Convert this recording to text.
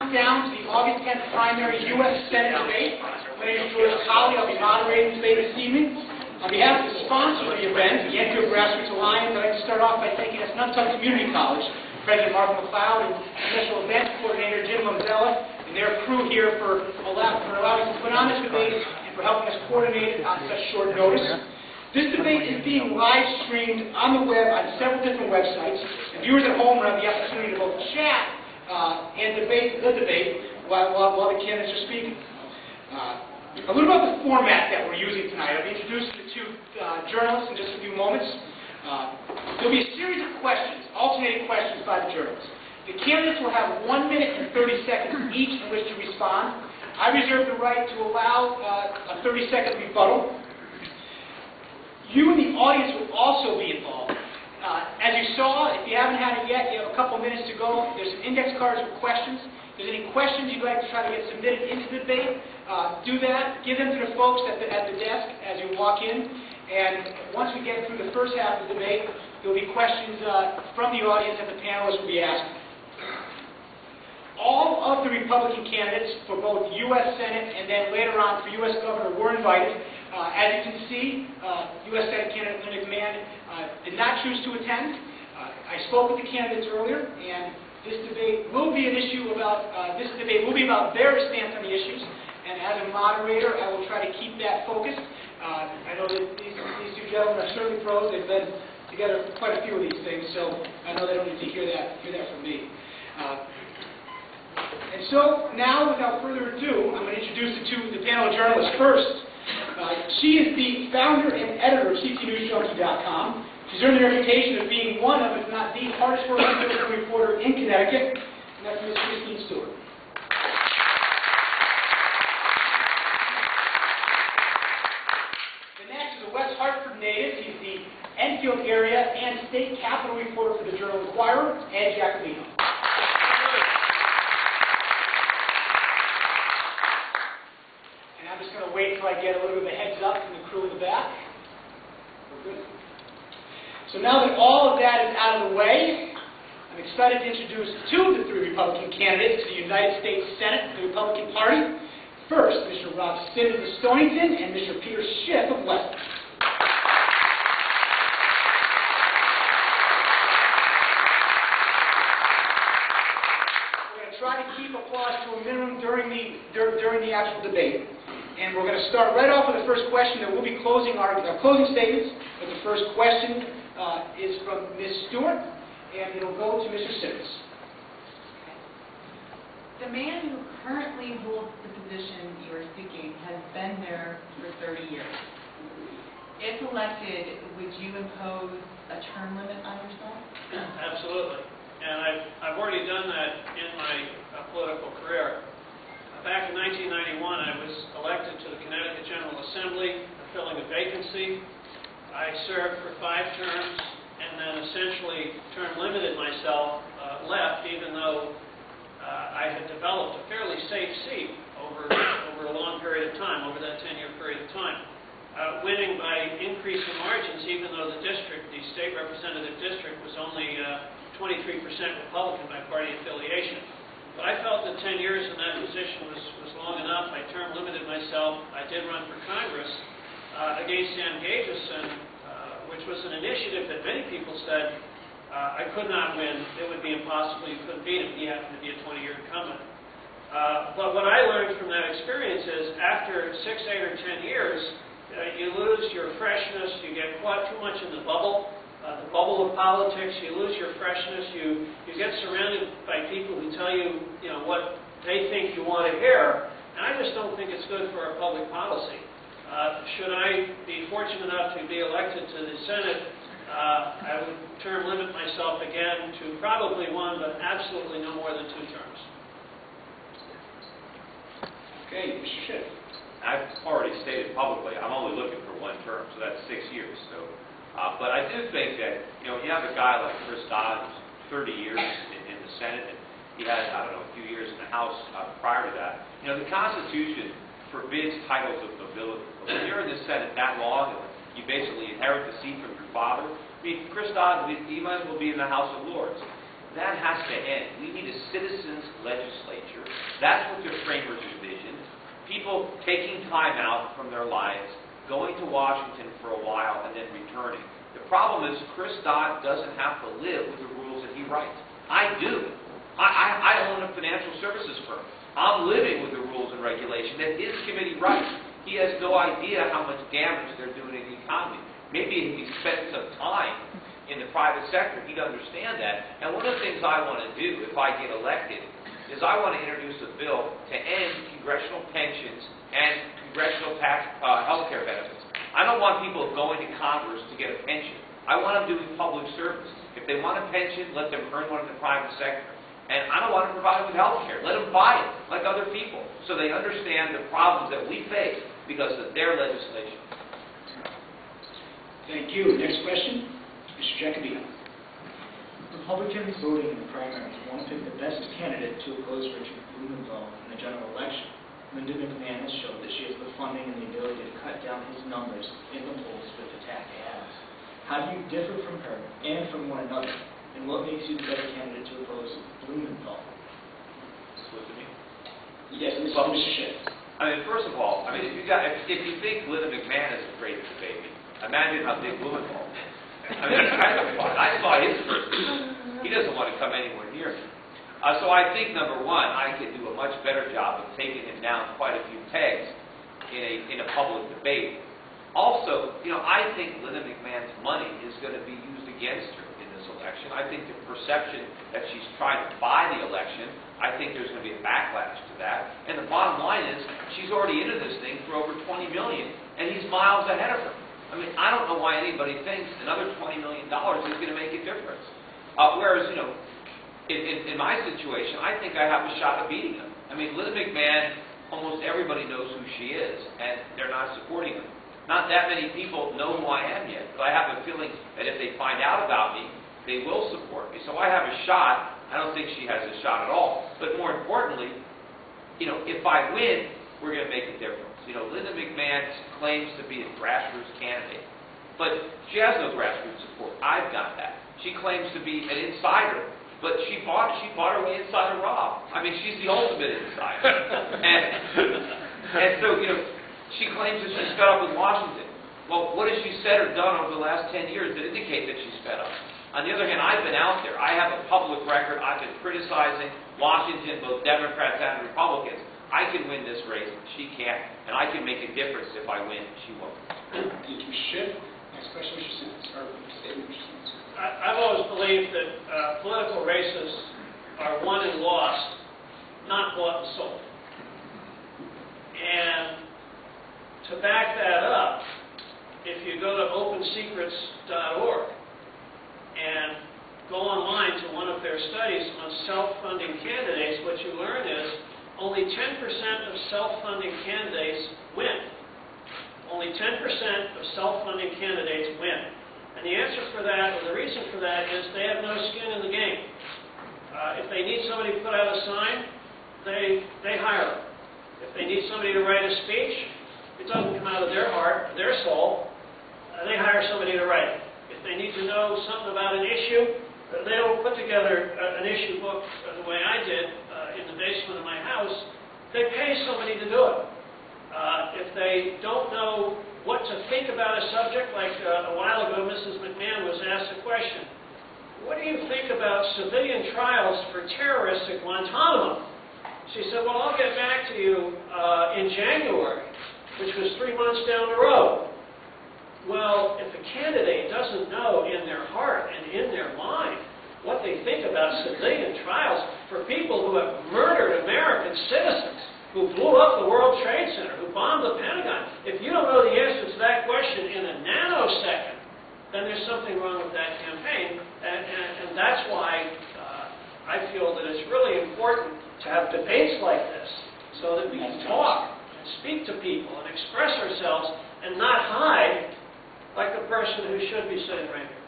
on down to the August 10th primary U.S. Senate debate. My name is Colli. I'll be moderating the debate this evening. On behalf of the sponsor of the event, the Enfield Grass Roots Alliance, I'd like to start off by thanking Enfield Community College, President Mark McLeod, and Special Events Coordinator Jim Mozella, and their crew here for allowing us to put on this debate and for helping us coordinate it on such short notice. This debate is being live streamed on the web on several different websites, and viewers at home will have the opportunity to both chat and debate the debate while the candidates are speaking. A little about the format that we're using tonight. I'll be introducing the two journalists in just a few moments. There'll be a series of questions, alternating questions by the journalists. The candidates will have 1 minute and 30 seconds each in which to respond. I reserve the right to allow a 30-second rebuttal. You and the audience will also be involved. As you saw, if you haven't had it yet, you have a couple minutes to go. There's some index cards with questions. If there's any questions you'd like to try to get submitted into the debate, do that. Give them to the folks at the desk as you walk in. And once we get through the first half of the debate, there will be questions from the audience that the panelists will be asking. All of the Republican candidates for both U.S. Senate and then later on for U.S. Governor were invited. As you can see, U.S. Senate candidate Linda McMahon did not choose to attend. I spoke with the candidates earlier, and this debate will be about their stance on the issues. And as a moderator, I will try to keep that focused. I know that these two gentlemen are certainly pros. They've been together quite a few of these things, so I know they don't need to hear that from me. And so now, without further ado, I'm going to introduce the panel of journalists first. She is the founder and editor of CTNewsJunkie.com. She's earned the reputation of being one of, if not the hardest working political reporter in Connecticut, and that's Ms. Christine Stewart. The next is a West Hartford native. He's the Enfield area and state capital reporter for the Journal Inquirer, Ed Jacobino. I'm just going to wait until I get a little bit of a heads up from the crew in the back. We're good. So now that all of that is out of the way, I'm excited to introduce two of the three Republican candidates to the United States Senate for the Republican Party. First, Mr. Rob Simmons of Stonington and Mr. Peter Schiff of Weston. We're going to try to keep applause to a minimum during the actual debate. And we're going to start right off with the first question. There will be closing statements, but the first question is from Ms. Stewart, and it'll go to Mr. Simmons. The man who currently holds the position you are seeking has been there for 30 years. If elected, would you impose a term limit on yourself? Absolutely. And I've already done that in my political career. Back in 1991, I was elected to the Connecticut General Assembly, filling a vacancy. I served for 5 terms, and then essentially term limited myself, left, even though I had developed a fairly safe seat over a long period of time, over that 10-year period of time. Winning by increasing margins, even though the state representative district was only 23% Republican by party affiliation. But I felt that 10 years in that position was long enough. I term limited myself. I did run for Congress against Sam Gageson, which was an initiative that many people said I could not win. It would be impossible. You couldn't beat him. He happened to be a 20-year incumbent. But what I learned from that experience is after 6, 8, or 10 years, you lose your freshness. You get caught too much in the bubble of politics. You lose your freshness. You get surrounded by people who tell you, what they think you want to hear. And I just don't think it's good for our public policy. Should I be fortunate enough to be elected to the Senate, I would term limit myself again to probably 1, but absolutely no more than 2 terms. Okay, Mr. Schiff. I've already stated publicly I'm only looking for 1 term, so that's 6 years. So, but I do think that you have a guy like Chris Dodd, who's 30 years in the Senate, and he had a few years in the House prior to that. The Constitution forbids titles of nobility. When you're in the Senate that long, you basically inherit the seat from your father. I mean, Chris Dodd, he might as well be in the House of Lords. that has to end. We need a citizens' legislature. That's what the framers envisioned. People taking time out from their lives, going to Washington for a while, and then returning. The problem is Chris Dodd doesn't have to live with the rules that he writes. I do. I own a financial services firm. I'm living with the rules and regulation that his committee writes. He has no idea how much damage they're doing in the economy. Maybe if he spent some time in the private sector, he'd understand that. And one of the things I want to do if I get elected is I want to introduce a bill to end congressional pensions and congressional health care benefits. I don't want people going to Congress to get a pension. I want them doing public service. If they want a pension, let them earn one in the private sector. And I don't want to provide them with health care. Let them buy it, like other people, so they understand the problems that we face because of their legislation. Thank you. Next question, Mr. Giacobino. Republicans voting in the primaries want to pick the best candidate to oppose Richard Blumenthal in the general election. Linda McMahon has showed that she has the funding and the ability to cut down his numbers in the polls with attack ads. How do you differ from her and from one another? And what makes you the better candidate to oppose Blumenthal? What to me? Yes, Mr. Schiff. I mean, first of all, if you think Linda McMahon is the greatest debate, imagine how big Blumenthal is. I mean, I saw his first. He doesn't want to come anywhere near me. So I think, number one, I could do a much better job of taking him down quite a few pegs in a public debate. Also, I think Linda McMahon's money is going to be used against her in this election. I think the perception that she's trying to buy the election, I think there's going to be a backlash to that. And the bottom line is, she's already into this thing for over $20 million, and he's miles ahead of her. I mean, I don't know why anybody thinks another $20 million is going to make a difference. Whereas, in my situation, I think I have a shot at beating him. I mean, Linda McMahon, almost everybody knows who she is, and they're not supporting her. Not that many people know who I am yet, but I have a feeling that if they find out about me, they will support me. So I have a shot. I don't think she has a shot at all. But more importantly, if I win, we're going to make a difference. Linda McMahon claims to be a grassroots candidate, but she has no grassroots support. I've got that. She claims to be an insider, but she bought her way inside of Rob. I mean, she's the ultimate insider. and so, she claims that she's fed up with Washington. Well, what has she said or done over the last 10 years that indicate that she's fed up? On the other hand, I've been out there. I have a public record. I've been criticizing Washington, both Democrats and Republicans. I can win this race. She can't. And I can make a difference if I win. She won't. Thank you, Mr. Schiff. Next question, Mr. Simmons. Mr. Simmons. I've always believed that political races are won and lost, not bought and sold. And to back that up, if you go to opensecrets.org and go online to one of their studies on self-funding candidates, what you learn is only 10% of self-funding candidates win. Only 10% of self-funding candidates win. And the answer for that, or the reason for that, is they have no skin in the game. If they need somebody to put out a sign, they hire them. If they need somebody to write a speech, it doesn't come out of their heart, their soul. They hire somebody to write it. If they need to know something about an issue, they don't put together an issue book the way I did in the basement of my house. They pay somebody to do it. If they don't know what to think about a subject, like a while ago Mrs. McMahon was asked a question, what do you think about civilian trials for terrorists at Guantanamo? She said, well, I'll get back to you in January, which was 3 months down the road. Well, if a candidate doesn't know in their heart and in their mind what they think about civilian trials for people who have murdered American citizens, who blew up the World Trade Center, who bombed the Pentagon, if you don't know the answer to that question in a nanosecond, then there's something wrong with that campaign. And that's why I feel that it's really important to have debates like this so that we can talk and speak to people and express ourselves and not hide like the person who should be sitting right here.